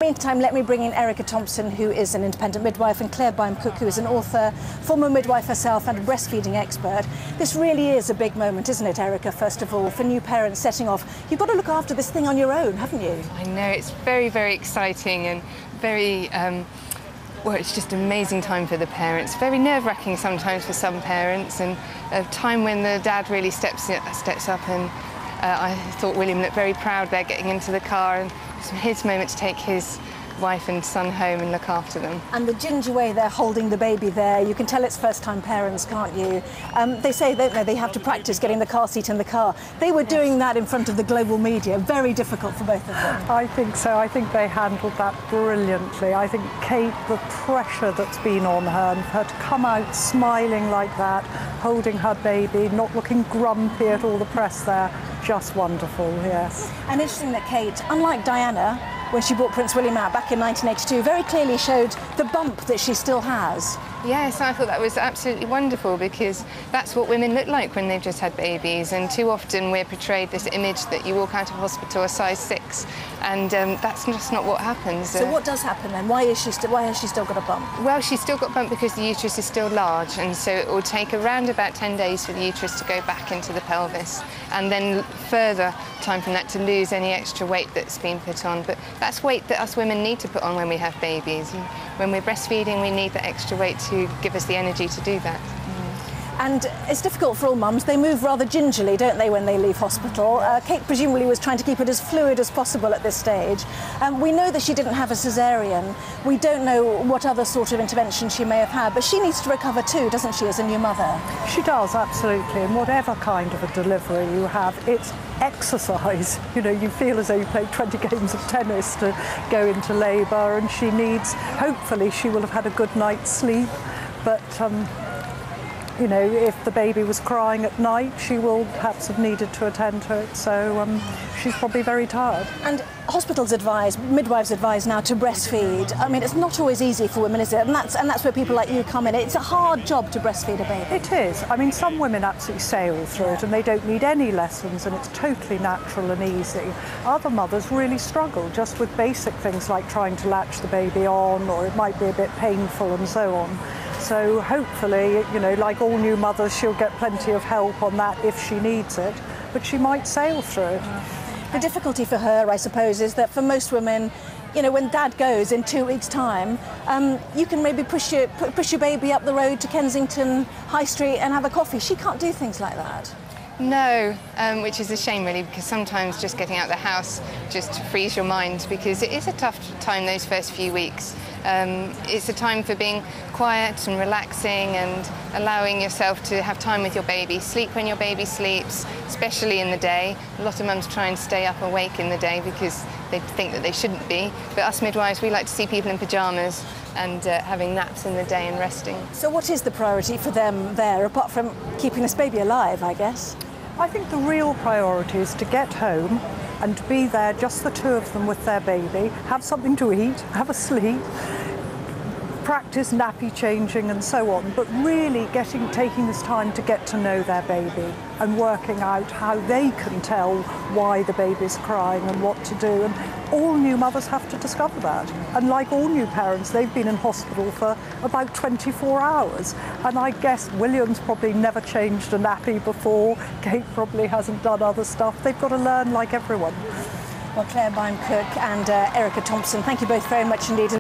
Meantime, let me bring in Erika Thompson, who is an independent midwife, and Claire Cook, who is an author, former midwife herself and a breastfeeding expert. This really is a big moment, isn't it, Erika, first of all, for new parents setting off. You've got to look after this thing on your own, haven't you? I know, it's very, very exciting and very, well, it's just an amazing time for the parents. Very nerve-wracking sometimes for some parents, and a time when the dad really steps up, and I thought William looked very proud there getting into the car, and it's his moment to take his wife and son home and look after them. And the ginger way they're holding the baby there, you can tell it's first-time parents, can't you? They say, don't they, they have to practice getting the car seat in the car. They were doing that in front of the global media. Very difficult for both of them. I think so. I think they handled that brilliantly. I think Kate, the pressure that's been on her, and her to come out smiling like that, holding her baby, not looking grumpy at all the press there, just wonderful, yes. And interesting that Kate, unlike Diana, when she brought Prince William out back in 1982, very clearly showed the bump that she still has. Yes, I thought that was absolutely wonderful, because that's what women look like when they've just had babies, and too often we're portrayed this image that you walk out of hospital a size 6, and that's just not what happens. So what does happen then? Why has she still got a bump? Well, she's still got a bump because the uterus is still large, and so it will take around about 10 days for the uterus to go back into the pelvis, and then further time from that to lose any extra weight that's been put on. But that's weight that us women need to put on when we have babies. And when we're breastfeeding, we need that extra weight to give us the energy to do that. And it's difficult for all mums. They move rather gingerly, don't they, when they leave hospital? Kate presumably was trying to keep it as fluid as possible at this stage. We know that she didn't have a caesarean. We don't know what other sort of intervention she may have had, but she needs to recover too, doesn't she, as a new mother? She does, absolutely. And whatever kind of a delivery you have, it's exercise. You know, you feel as though you played 20 games of tennis to go into labour, and she needs, hopefully she will have had a good night's sleep, but you know, if the baby was crying at night, she will perhaps have needed to attend to it, so she's probably very tired. And hospitals advise, midwives advise now to breastfeed. I mean, it's not always easy for women, is it? And that's where people like you come in. It's a hard job to breastfeed a baby. It is. I mean, some women absolutely sail through it and they don't need any lessons, and it's totally natural and easy. Other mothers really struggle just with basic things like trying to latch the baby on, or it might be a bit painful and so on. So hopefully, you know, like all new mothers, she'll get plenty of help on that if she needs it, but she might sail through it. The difficulty for her, I suppose, is that for most women, you know, when dad goes in 2 weeks' time, you can maybe push your baby up the road to Kensington High Street and have a coffee. She can't do things like that. No, which is a shame really, because sometimes just getting out of the house just frees your mind, because it is a tough time those first few weeks. It's a time for being quiet and relaxing and allowing yourself to have time with your baby. Sleep when your baby sleeps, especially in the day. A lot of mums try and stay up awake in the day because they think that they shouldn't be. But us midwives, we like to see people in pyjamas and having naps in the day and resting. So what is the priority for them there, apart from keeping this baby alive, I guess? I think the real priority is to get home and to be there, just the two of them with their baby, have something to eat, have a sleep, practice nappy changing and so on, but really taking this time to get to know their baby and working out how they can tell why the baby's crying and what to do. And all new mothers have to discover that. And like all new parents, they've been in hospital for about 24 hours. And I guess William's probably never changed a nappy before. Kate probably hasn't done other stuff. They've got to learn like everyone. Well, Claire Cook and Erika Thompson, thank you both very much indeed.